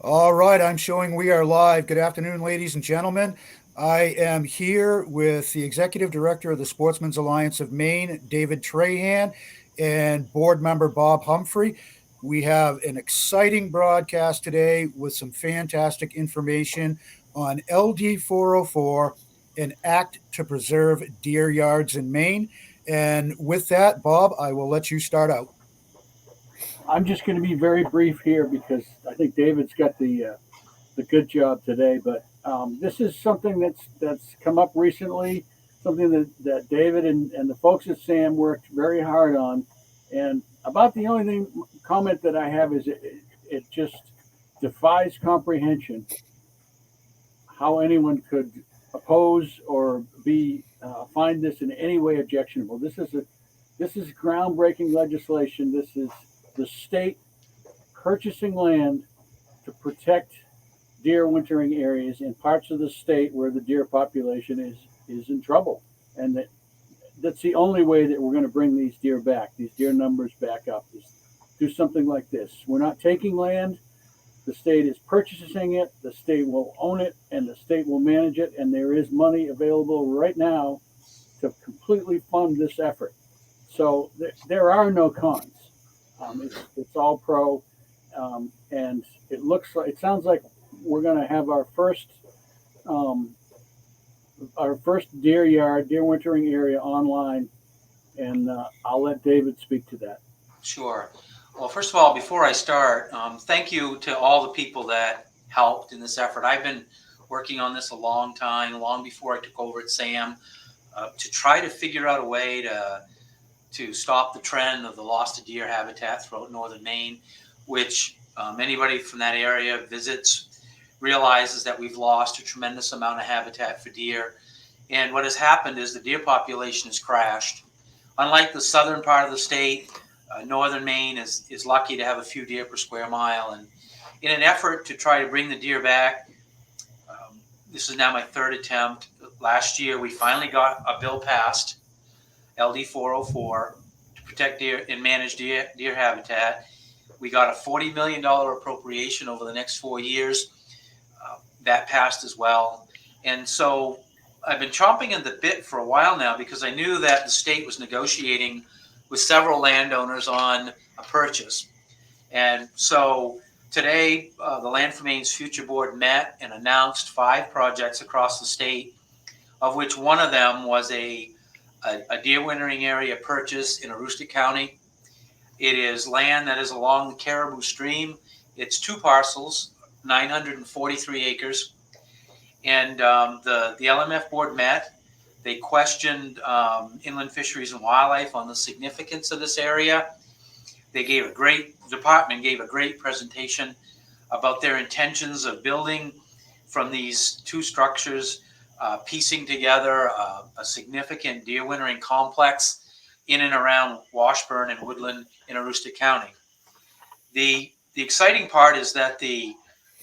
All right, I'm showing we are live. Good afternoon, ladies and gentlemen. I am here with the Executive Director of the Sportsmen's Alliance of Maine, David Trahan, and Board Member Bob Humphrey. We have an exciting broadcast today with some fantastic information on LD 404, an act to preserve deer yards in Maine. And with that, Bob, I will let you start out. I'm just going to be very brief here because I think David's got the good job today. But this is something that's come up recently, something that David and the folks at SAM worked very hard on. And about the only comment that I have is it just defies comprehension how anyone could oppose or be find this in any way objectionable. This is groundbreaking legislation. This is the state purchasing land to protect deer wintering areas in parts of the state where the deer population is in trouble, and that's the only way that we're going to bring these deer numbers back up. Is do something like this. We're not taking land. The state is purchasing it. The state will own it, and the state will manage it. And there is money available right now to completely fund this effort. So there are no cons. It's all pro, and it sounds like we're going to have um, our first deer wintering area online, and I'll let David speak to that. Sure. Well, first of all, before I start, thank you to all the people that helped in this effort. I've been working on this a long time, long before I took over at SAM, to try to figure out a way to stop the trend of the loss of deer habitat throughout northern Maine, which anybody from that area visits realizes that we've lost a tremendous amount of habitat for deer. And what has happened is the deer population has crashed. Unlike the southern part of the state, northern Maine is lucky to have a few deer per square mile. And in an effort to try to bring the deer back, this is now my third attempt. Last year, we finally got a bill passed, LD 404, to protect deer and manage deer habitat. We got a $40 million appropriation over the next 4 years. That passed as well. And so I've been chomping at the bit for a while now because I knew that the state was negotiating with several landowners on a purchase. And so today, the Land for Maine's Future Board met and announced 5 projects across the state, of which one of them was a deer wintering area purchase in Aroostook County. It is land that is along the Caribou Stream. It's 2 parcels, 943 acres. And the LMF board met. They questioned Inland Fisheries and Wildlife on the significance of this area. The department gave a great presentation about their intentions of building from these 2 structures, piecing together a significant deer wintering complex in and around Washburn and Woodland in Aroostook County. The exciting part is that the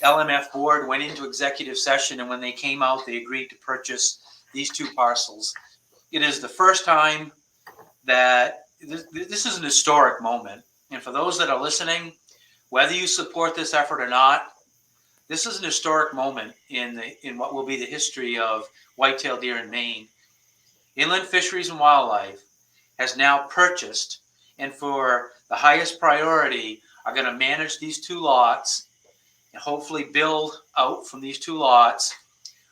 LMF board went into executive session, and when they came out, they agreed to purchase these 2 parcels. It is the first time that this is an historic moment. And for those that are listening, whether you support this effort or not, this is an historic moment in what will be the history of whitetail deer in Maine. Inland Fisheries and Wildlife has now purchased, and for the highest priority, are going to manage these 2 lots and hopefully build out from these 2 lots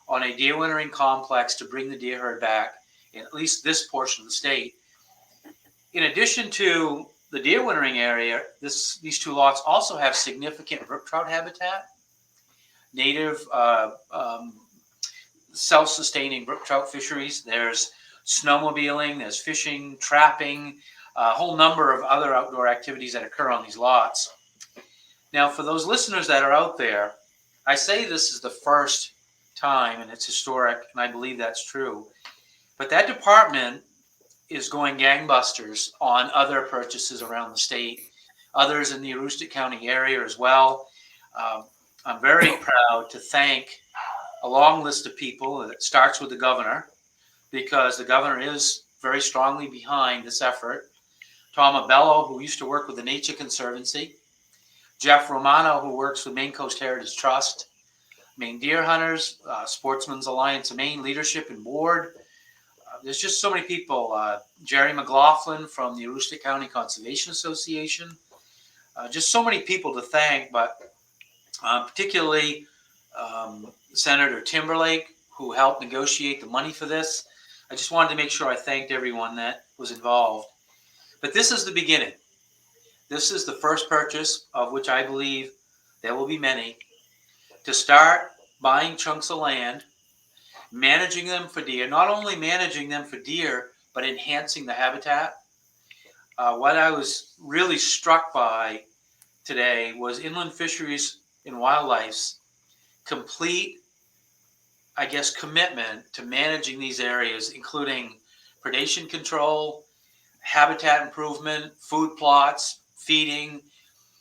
on a deer wintering complex to bring the deer herd back in at least this portion of the state. In addition to the deer wintering area, these 2 lots also have significant brook trout habitat, native self-sustaining brook trout fisheries. There's snowmobiling, there's fishing, trapping, a whole number of other outdoor activities that occur on these lots. Now, for those listeners that are out there, I say this is the first time, and it's historic, and I believe that's true. But that department is going gangbusters on other purchases around the state, others in the Aroostook County area as well. I'm very proud to thank a long list of people. It starts with the governor, because the governor is very strongly behind this effort. Tom Abello, who used to work with the Nature Conservancy, Jeff Romano, who works with Maine Coast Heritage Trust, Maine Deer Hunters, Sportsmen's Alliance of Maine Leadership and Board. There's just so many people. Jerry McLaughlin from the Aroostook County Conservation Association. Just so many people to thank, but particularly Senator Timberlake, who helped negotiate the money for this. I just wanted to make sure I thanked everyone that was involved. But this is the beginning. This is the first purchase, of which I believe there will be many, to start buying chunks of land, managing them for deer, not only managing them for deer, but enhancing the habitat. What I was really struck by today was Inland Fisheries and Wildlife's complete, I guess, commitment to managing these areas, including predation control, habitat improvement, food plots, feeding,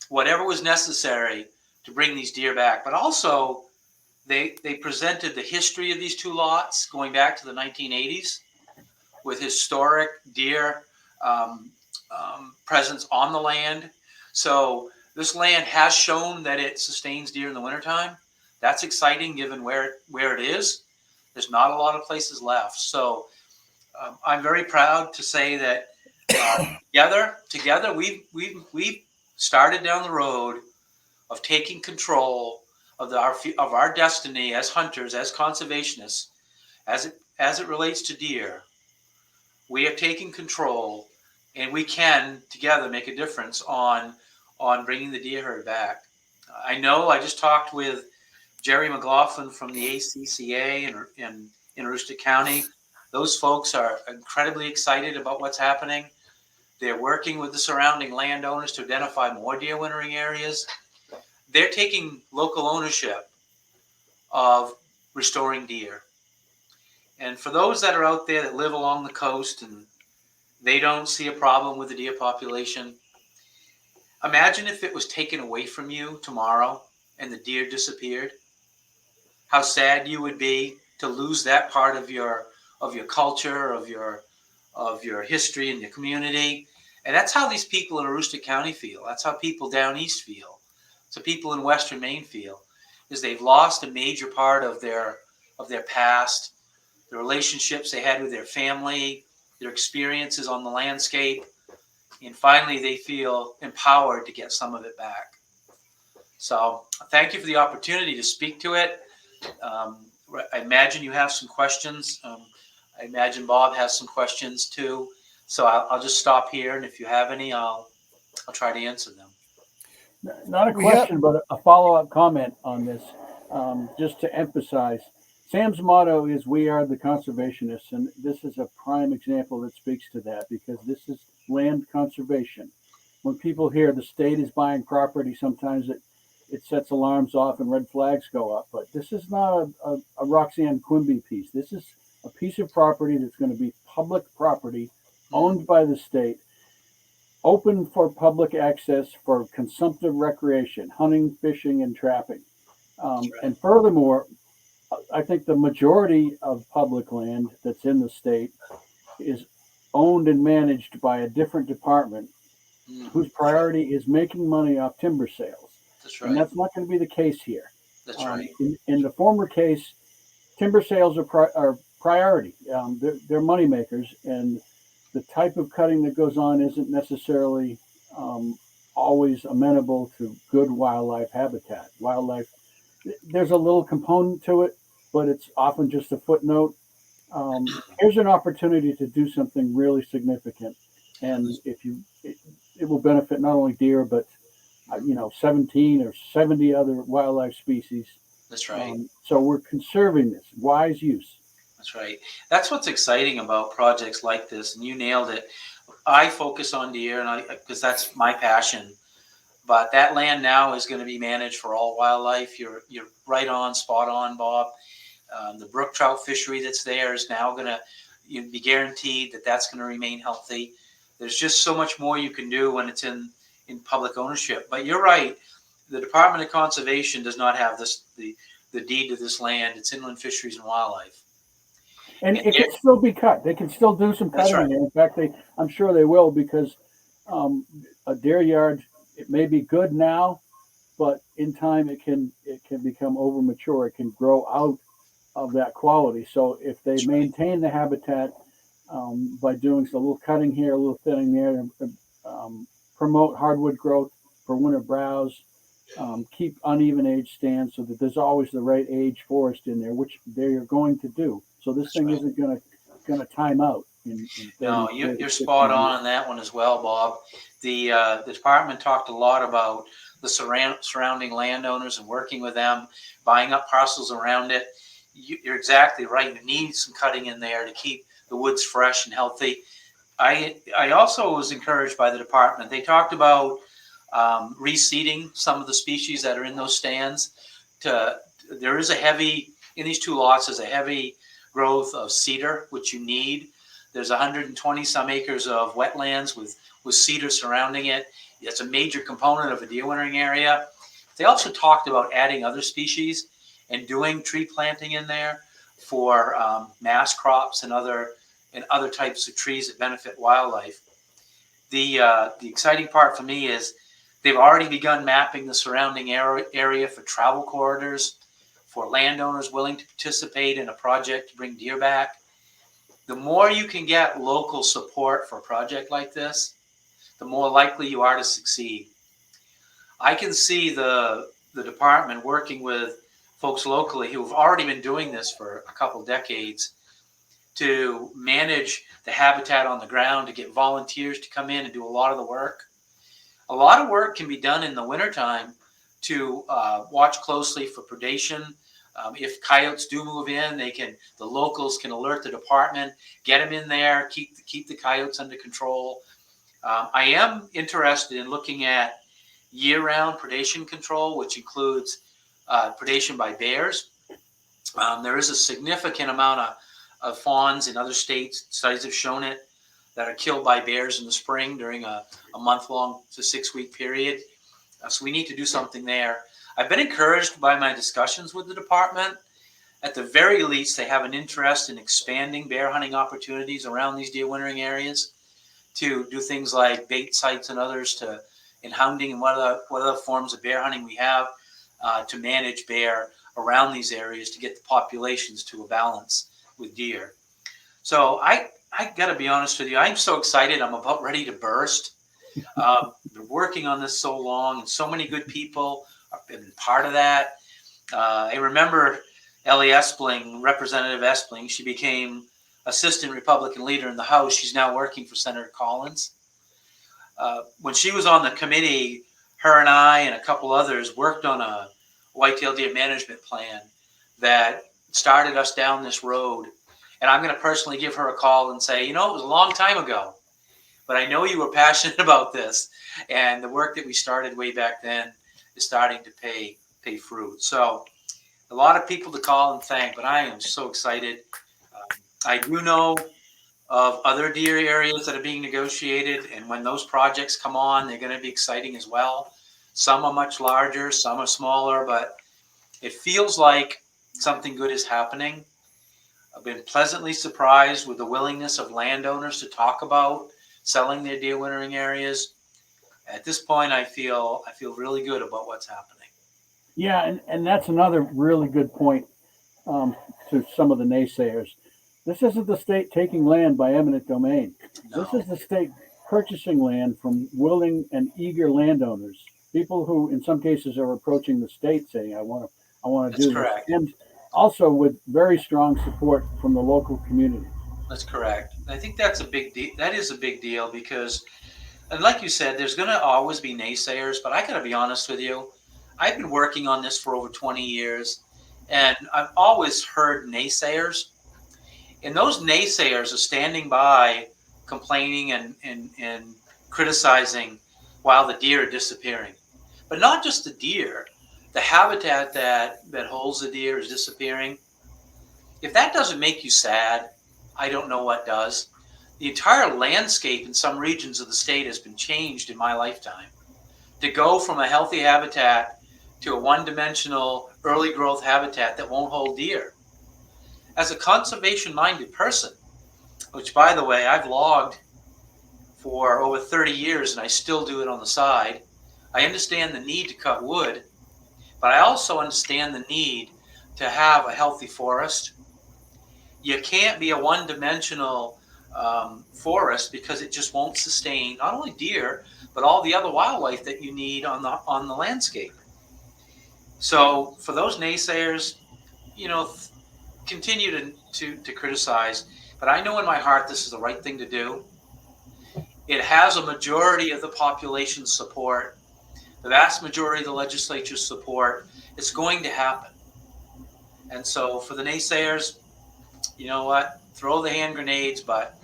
whatever was necessary to bring these deer back. But also, they presented the history of these two lots going back to the 1980s with historic deer presence on the land. So this land has shown that it sustains deer in the wintertime. That's exciting given where it is. There's not a lot of places left. So I'm very proud to say that together we've started down the road of taking control of our destiny as hunters, as conservationists, as it relates to deer. We have taken control, and we can together make a difference on bringing the deer herd back. I know I just talked with Jerry McLaughlin from the ACCA in Aroostook County. Those folks are incredibly excited about what's happening. They're working with the surrounding landowners to identify more deer wintering areas. They're taking local ownership of restoring deer. And for those that are out there that live along the coast and they don't see a problem with the deer population, imagine if it was taken away from you tomorrow and the deer disappeared. How sad you would be to lose that part of your culture, of your history and your community. And that's how these people in Aroostook County feel. That's how people down east feel. So people in Western Maine feel, is they've lost a major part of their past, the relationships they had with their family, their experiences on the landscape, and finally they feel empowered to get some of it back. So thank you for the opportunity to speak to it. I imagine you have some questions. I imagine Bob has some questions too. So I'll just stop here, and if you have any, I'll try to answer them. Not a question, but a follow-up comment on this, just to emphasize. Sam's motto is "We are the conservationists," and this is a prime example that speaks to that, because this is land conservation. When people hear the state is buying property, sometimes it sets alarms off and red flags go up. But this is not a Roxanne Quimby piece. This is a piece of property that's going to be public property, owned by the state, open for public access for consumptive recreation, hunting, fishing, and trapping. Right. And furthermore, I think the majority of public land that's in the state is owned and managed by a different department whose priority is making money off timber sales. That's right. And that's not going to be the case here. That's right. In the former case, timber sales are priority. They're money makers, and the type of cutting that goes on isn't necessarily always amenable to good wildlife habitat. There's a little component to it, but it's often just a footnote. Here's an opportunity to do something really significant, and it will benefit not only deer, but 17 or 70 other wildlife species. That's right. So we're conserving this, wise use. That's right. That's what's exciting about projects like this, and you nailed it. I focus on deer, and because that's my passion. But that land now is going to be managed for all wildlife. You're right on, spot on, Bob. The brook trout fishery that's there is now going to be guaranteed that that's going to remain healthy. There's just so much more you can do when it's in public ownership. But you're right. The Department of Conservation does not have the deed to this land. It's Inland Fisheries and Wildlife. And it can still be cut. They can still do some cutting. Right. In fact, I'm sure they will, because a deer yard, it may be good now, but in time it can become over mature. It can grow out of that quality. So if they That's right. maintain the habitat by doing so, a little cutting here, a little thinning there, um, promote hardwood growth for winter browse, keep uneven age stands so that there's always the right age forest in there, which they're going to do. So this That's thing right. isn't going to time out in 30, No, 40, you're 50 spot years. on that one as well, Bob. The department talked a lot about the surrounding landowners and working with them, buying up parcels around it. You're exactly right. You need some cutting in there to keep the woods fresh and healthy. I also was encouraged by the department. They talked about reseeding some of the species that are in those stands. To there is a heavy in these two lots. There's a heavy growth of cedar, which you need. There's 120 some acres of wetlands with cedar surrounding it. It's a major component of a deer wintering area. They also talked about adding other species and doing tree planting in there for mass crops and other types of trees that benefit wildlife. The exciting part for me is they've already begun mapping the surrounding area for travel corridors, for landowners willing to participate in a project to bring deer back. The more you can get local support for a project like this, the more likely you are to succeed. I can see the department working with folks locally who have already been doing this for a couple decades to manage the habitat on the ground, to get volunteers to come in and do a lot of the work. A lot of work can be done in the wintertime to watch closely for predation. If coyotes do move in, the locals can alert the department, get them in there, keep the coyotes under control. I am interested in looking at year-round predation control, which includes predation by bears. There is a significant amount of fawns in other states. Studies have shown it that are killed by bears in the spring during a month-long to 6-week period. So we need to do something there. I've been encouraged by my discussions with the department. At the very least, they have an interest in expanding bear hunting opportunities around these deer wintering areas to do things like bait sites and others in hounding and what other forms of bear hunting we have to manage bear around these areas to get the populations to a balance with deer. So I got to be honest with you. I'm so excited. I'm about ready to burst. Been working on this so long, and so many good people have been part of that. I remember Ellie Espling, Representative Espling. She became assistant Republican leader in the House. She's now working for Senator Collins. When she was on the committee, her and I and a couple others worked on a whitetail deer management plan that started us down this road. And I'm going to personally give her a call and say, it was a long time ago, but I know you were passionate about this, and the work that we started way back then is starting to pay fruit. So a lot of people to call and thank, but I am so excited. I do know of other deer areas that are being negotiated, and when those projects come on, they're going to be exciting as well. Some are much larger, some are smaller, but it feels like something good is happening. I've been pleasantly surprised with the willingness of landowners to talk about selling their deer wintering areas. At this point, I feel really good about what's happening. Yeah, and that's another really good point um, to some of the naysayers. This isn't the state taking land by eminent domain. This No, is the state purchasing land from willing and eager landowners, people who, in some cases, are approaching the state saying, I want to that's do this," correct. and also with very strong support from the local community. That's correct. I think that's a big deal. That is a big deal because, and like you said, there's going to always be naysayers. But I got to be honest with you, I've been working on this for over 20 years, and I've always heard naysayers. And those naysayers are standing by, complaining and criticizing while the deer are disappearing. But not just the deer, the habitat that holds the deer is disappearing. If that doesn't make you sad, I don't know what does. The entire landscape in some regions of the state has been changed in my lifetime. To go from a healthy habitat to a one-dimensional early growth habitat that won't hold deer. As a conservation-minded person, which by the way, I've logged for over 30 years and I still do it on the side, I understand the need to cut wood, But I also understand the need to have a healthy forest. You can't be a one-dimensional forest because it just won't sustain not only deer but all the other wildlife that you need on the landscape. So for those naysayers, you know, continue to criticize, but I know in my heart this is the right thing to do. It has a majority of the population's support, the vast majority of the legislature's support. It's going to happen. And so for the naysayers, you know what? Throw the hand grenades, but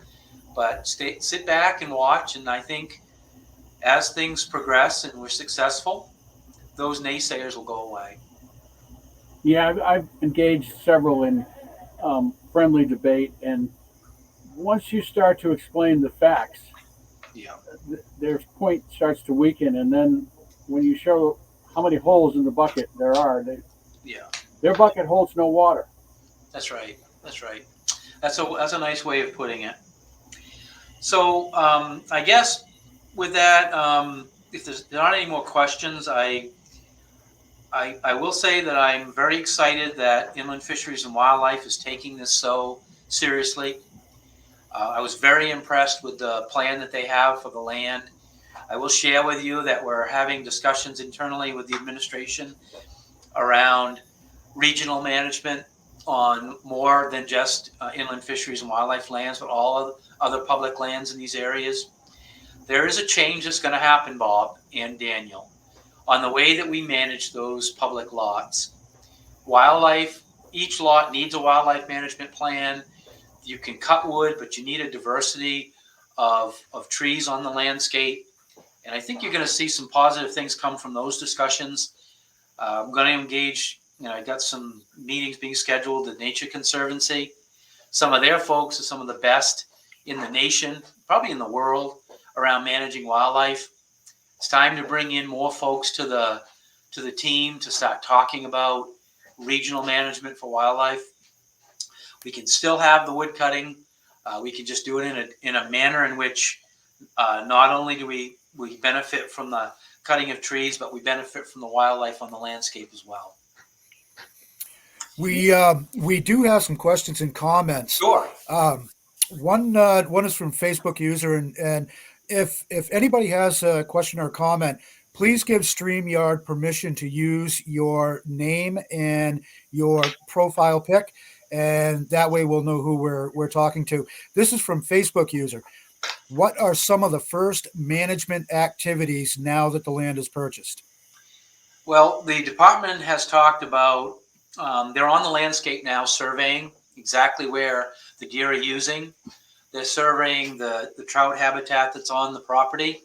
sit back and watch. And I think as things progress and we're successful, those naysayers will go away. Yeah, I've engaged several in friendly debate, and once you start to explain the facts, Yeah, their point starts to weaken, and then when you show how many holes in the bucket there are, yeah, their bucket holds no water. that's right. That's right. That's a nice way of putting it. So I guess with that, if there's not any more questions, I will say that I'm very excited that Inland Fisheries and Wildlife is taking this so seriously. I was very impressed with the plan that they have for the land. I will share with you that we're having discussions internally with the administration around regional management on more than just inland fisheries and wildlife lands, but all other public lands in these areas. There is a change that's going to happen, Bob and Daniel, on the way that we manage those public lots. Wildlife, each lot needs a wildlife management plan. You can cut wood, but you need a diversity of trees on the landscape. And I think you're going to see some positive things come from those discussions. I'm going to engage, I got some meetings being scheduled at Nature Conservancy. Some of their folks are some of the best in the nation, probably in the world, around managing wildlife. It's time to bring in more folks to the team to start talking about regional management for wildlife. We can still have the wood cutting. We can just do it in a manner in which not only do we benefit from the cutting of trees, but we benefit from the wildlife on the landscape as well. We do have some questions and comments. Sure. One is from Facebook user, and if anybody has a question or comment, please give StreamYard permission to use your name and your profile pic, and that way we'll know who we're talking to. This is from Facebook user. What are some of the first management activities now that the land is purchased? Well, the department has talked about, they're on the landscape now surveying exactly where the deer are using. They're surveying the trout habitat that's on the property.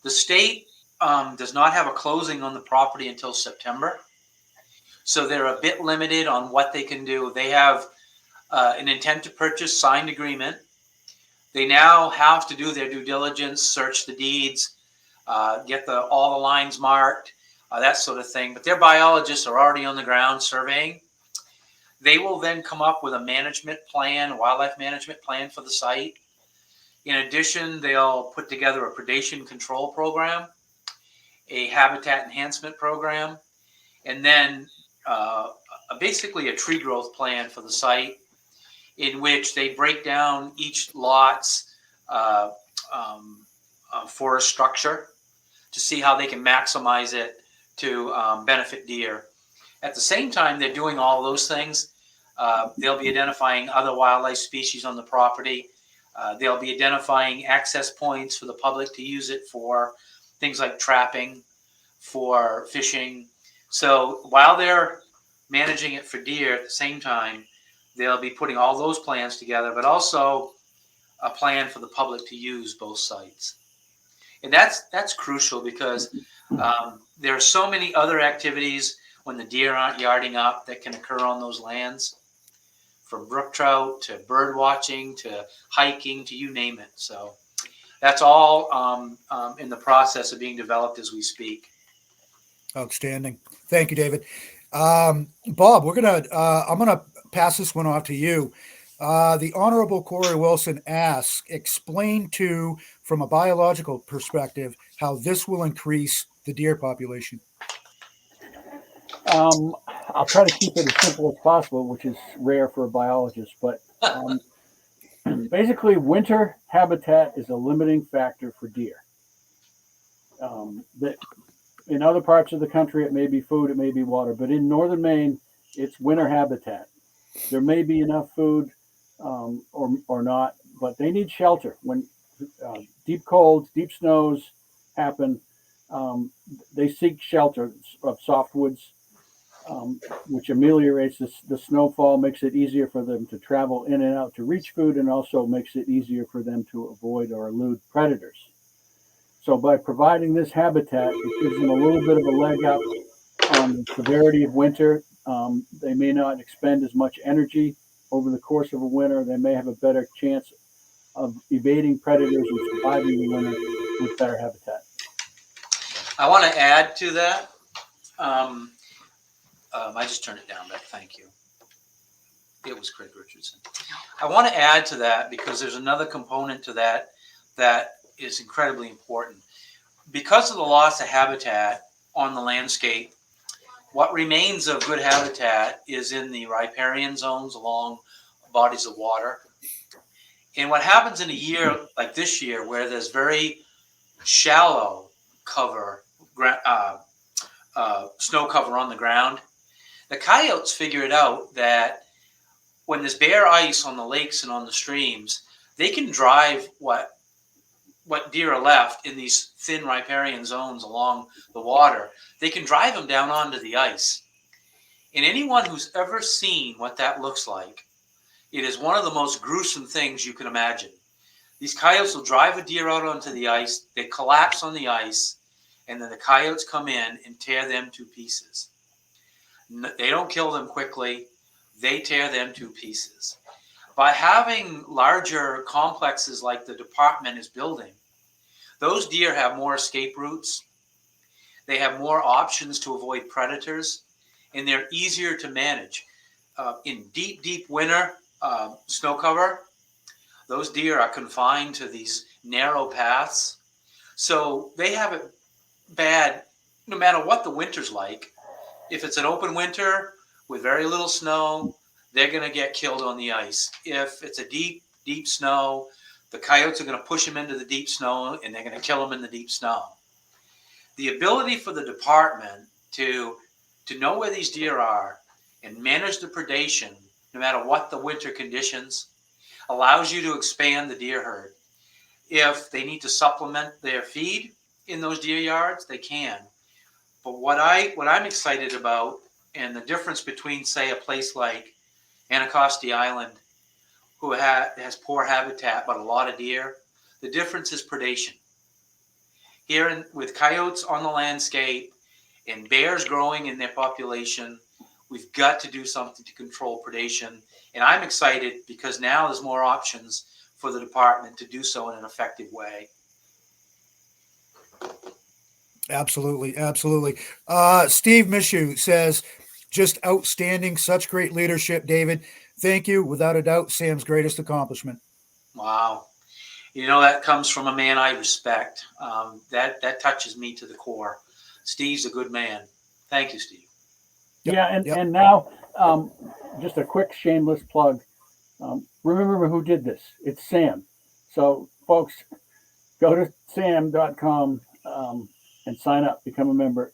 The state does not have a closing on the property until September. So they're a bit limited on what they can do. They have an intent to purchase signed agreement. They now have to do their due diligence, search the deeds, get all the lines marked, that sort of thing. But their biologists are already on the ground surveying. They will then come up with a management plan, a wildlife management plan for the site. In addition, they'll put together a predation control program, a habitat enhancement program, and then basically a tree growth plan for the site, in which they break down each lot's uh, forest structure to see how they can maximize it to benefit deer. At the same time, they're doing all those things. They'll be identifying other wildlife species on the property. They'll be identifying access points for the public to use it for things like trapping, for fishing. So while they're managing it for deer, at the same time, they'll be putting all those plans together, but also a plan for the public to use both sites. And that's crucial because there are so many other activities when the deer aren't yarding up that can occur on those lands, from brook trout to bird watching to hiking to you name it. So that's all in the process of being developed as we speak. Outstanding. Thank you, David. Bob, I'm gonna pass this one off to you. The Honorable Corey Wilson asks, explain from a biological perspective, how this will increase the deer population. I'll try to keep it as simple as possible, which is rare for a biologist. But basically, winter habitat is a limiting factor for deer. That in other parts of the country, it may be food, it may be water, but in northern Maine, it's winter habitat. There may be enough food or not, but they need shelter. When deep colds, deep snows happen, they seek shelter of softwoods, which ameliorates the snowfall, makes it easier for them to travel in and out to reach food, and also makes it easier for them to avoid or elude predators. So by providing this habitat, it gives them a little bit of a leg up on the severity of winter. They may not expend as much energy over the course of a winter. They may have a better chance of evading predators and surviving the winter with better habitat. I want to add to that. I just turned it down, but thank you. It was Craig Richardson. I want to add to that because there's another component to that that is incredibly important. Because of the loss of habitat on the landscape, what remains of good habitat is in the riparian zones along bodies of water. And what happens in a year like this year, where there's very shallow cover, snow cover on the ground, the coyotes figured out that when there's bare ice on the lakes and on the streams, they can drive what deer are left in these thin riparian zones along the water. They can drive them down onto the ice. And anyone who's ever seen what that looks like, it is one of the most gruesome things you can imagine. These coyotes will drive a deer out onto the ice, they collapse on the ice, and then the coyotes come in and tear them to pieces. They don't kill them quickly, they tear them to pieces. By having larger complexes like the department is building, those deer have more escape routes, they have more options to avoid predators, and they're easier to manage. In deep, deep winter snow cover, those deer are confined to these narrow paths. So they have it bad no matter what the winter's like. If it's an open winter with very little snow, they're going to get killed on the ice. If it's a deep, deep snow, the coyotes are going to push them into the deep snow and they're going to kill them in the deep snow. The ability for the department to know where these deer are and manage the predation, no matter what the winter conditions, allows you to expand the deer herd. If they need to supplement their feed in those deer yards, they can. But what I'm excited about, and the difference between, say, a place like Anacostia Island, who has poor habitat but a lot of deer, the difference is predation. Here with coyotes on the landscape and bears growing in their population, we've got to do something to control predation. And I'm excited because now there's more options for the department to do so in an effective way. Absolutely, absolutely. Steve Mishu says, just outstanding, such great leadership, David. Thank you. Without a doubt, Sam's greatest accomplishment. Wow. You know, that comes from a man I respect. That touches me to the core. Steve's a good man. Thank you, Steve. Yep, Yeah, yep. and now just a quick shameless plug. Remember who did this? It's Sam. So, folks, go to sam.com and sign up, become a member.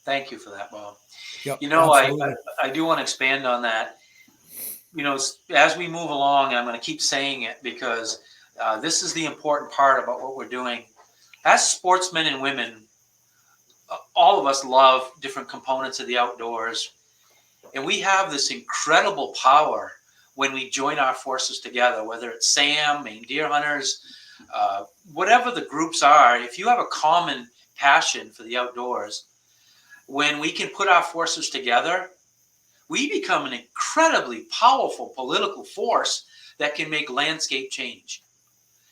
Thank you for that, Bob. Yep, You know, absolutely. I do want to expand on that. You know, as we move along, and I'm going to keep saying it because this is the important part about what we're doing. As sportsmen and women, all of us love different components of the outdoors. And we have this incredible power when we join our forces together, whether it's SAM, Maine Deer Hunters, whatever the groups are. If you have a common passion for the outdoors, when we can put our forces together, we become an incredibly powerful political force that can make landscape change.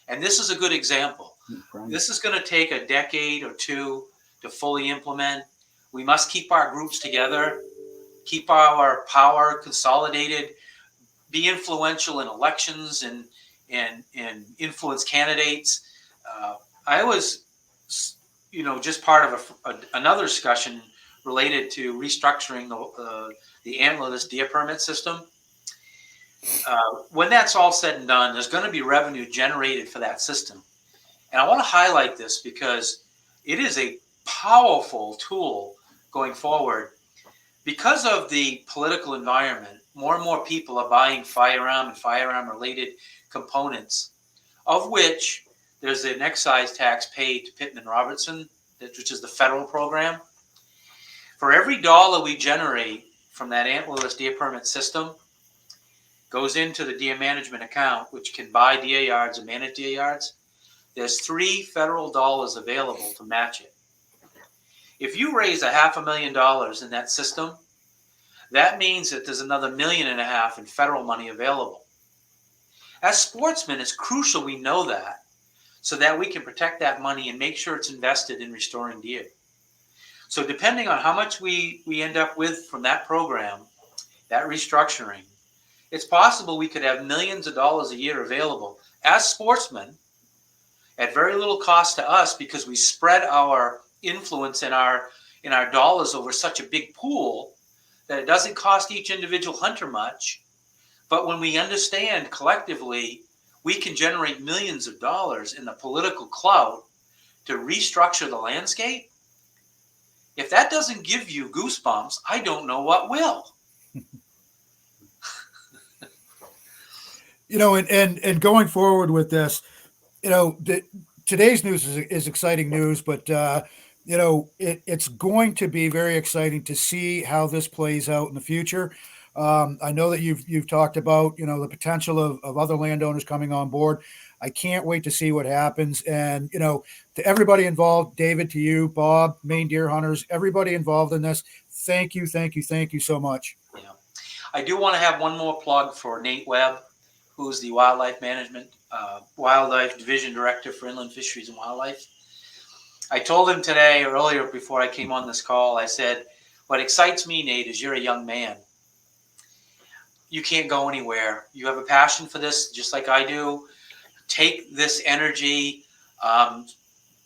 And this is a good example. This is going to take a decade or two to fully implement. We must keep our groups together, keep our power consolidated, be influential in elections and influence candidates. I was, just part of another discussion related to restructuring the antlerless deer permit system. When that's all said and done, there's going to be revenue generated for that system. And I want to highlight this because it is a powerful tool going forward. Because of the political environment, more and more people are buying firearm and firearm-related components, of which there's an excise tax paid to Pittman-Robertson, which is the federal program. For every dollar we generate from that antlerless deer permit system, goes into the deer management account, which can buy deer yards and manage deer yards. There's $3 federal available to match it. If you raise $500,000 in that system, that means that there's another $1.5 million in federal money available. As sportsmen, it's crucial we know that so that we can protect that money and make sure it's invested in restoring deer. So depending on how much we end up with from that program, that restructuring, it's possible we could have millions of dollars a year available as sportsmen at very little cost to us because we spread our influence in our dollars over such a big pool that it doesn't cost each individual hunter much. But when we understand collectively, we can generate millions of dollars in the political clout to restructure the landscape. If that doesn't give you goosebumps, I don't know what will. And going forward with this, today's news is exciting news, but it's going to be very exciting to see how this plays out in the future. I know that you've talked about the potential of other landowners coming on board. I can't wait to see what happens. And to everybody involved, David, to you, Bob, Maine deer hunters, everybody involved in this, thank you so much. Yeah. I do want to have one more plug for Nate Webb, who's the Wildlife Division Director for Inland Fisheries and Wildlife. I told him today, earlier before I came on this call, I said, what excites me, Nate, is you're a young man. You can't go anywhere. You have a passion for this, just like I do. Take this energy.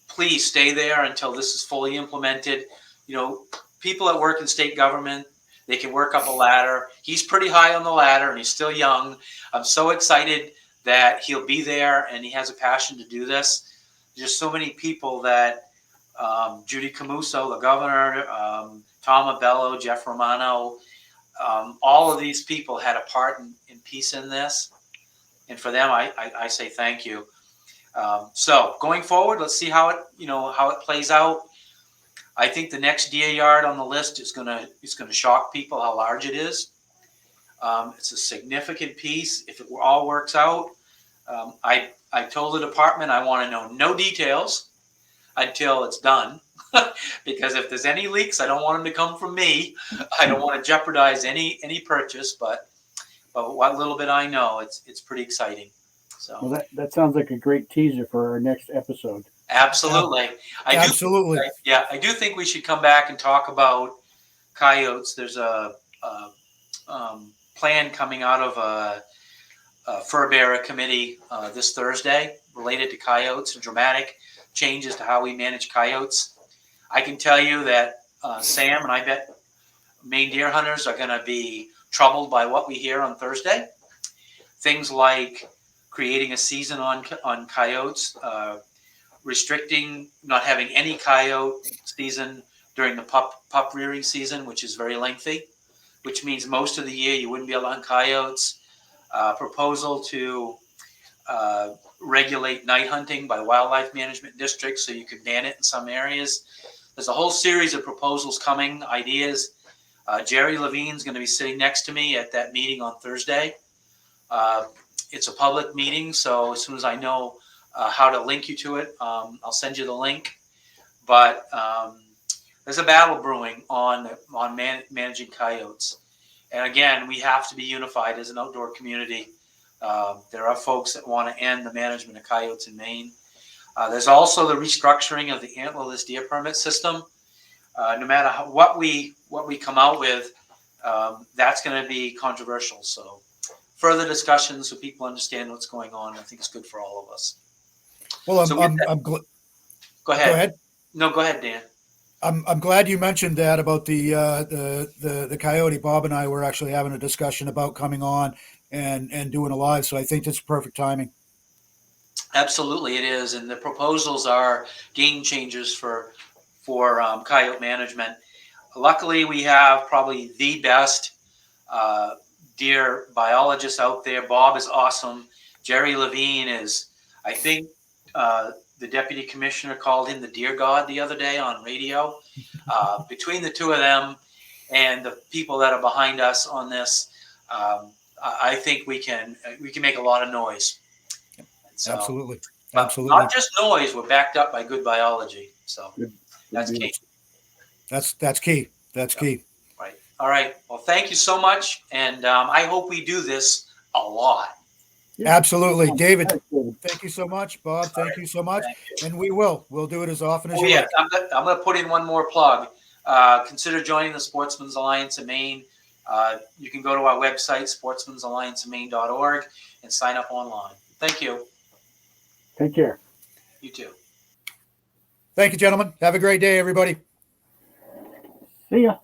Please stay there until this is fully implemented. People that work in state government, they can work up a ladder. He's pretty high on the ladder, and he's still young. I'm so excited that he'll be there, and he has a passion to do this. There's so many people that Judy Camuso, the governor, Tom Abello, Jeff Romano, all of these people had a part in piece in this. And for them, I say thank you. So going forward, let's see how it plays out. I think the next deer yard on the list is gonna shock people how large it is. It's a significant piece if it all works out. I told the department I want to know no details until it's done, because if there's any leaks, I don't want them to come from me. I don't want to jeopardize any purchase, but what little bit I know, it's pretty exciting. So well, that sounds like a great teaser for our next episode. Absolutely. Absolutely. I do think we should come back and talk about coyotes. There's a plan coming out of a fur bearer committee this Thursday related to coyotes and dramatic changes to how we manage coyotes. I can tell you that Sam and I bet Maine deer hunters are going to be troubled by what we hear on Thursday. Things like creating a season on coyotes, restricting, not having any coyote season during the pup rearing season, which is very lengthy, which means most of the year you wouldn't be able to hunt coyotes. Proposal to regulate night hunting by wildlife management districts so you could ban it in some areas. There's a whole series of proposals coming, ideas. Jerry Levine's going to be sitting next to me at that meeting on Thursday. It's a public meeting, so as soon as I know how to link you to it, I'll send you the link. But there's a battle brewing on managing coyotes. And again, we have to be unified as an outdoor community. There are folks that want to end the management of coyotes in Maine. There's also the restructuring of the antlerless deer permit system. No matter what we come out with, that's going to be controversial. So further discussions so people understand what's going on. I think it's good for all of us. Well, So I'm Go ahead. Go ahead. No, go ahead, Dan. I'm glad you mentioned that about the coyote. Bob and I were actually having a discussion about coming on and doing a live. So I think that's perfect timing. Absolutely, it is, and the proposals are game changers for coyote management. Luckily, we have probably the best uh, deer biologist out there. Bob is awesome. Jerry Levine is, I think, the deputy commissioner called him the deer god the other day on radio. Between the two of them and the people that are behind us on this, I think we can make a lot of noise. And so, Absolutely. but Absolutely. not just noise. We're backed up by good biology. So Good, good that's deal. key. That's key. That's Yep. key. Right. All right. Well, thank you so much, and I hope we do this a lot. Yeah. Absolutely. David, Thanks, David. thank you so much. Bob, All thank right. you so much. Thank you. And we will. We'll do it as often as Oh you yeah, like. I'm gonna put in one more plug. Consider joining the Sportsman's Alliance of Maine. You can go to our website, sportsmansallianceofmaine.org, and sign up online. Thank you. Take care. You too. Thank you, gentlemen. Have a great day, everybody. See ya.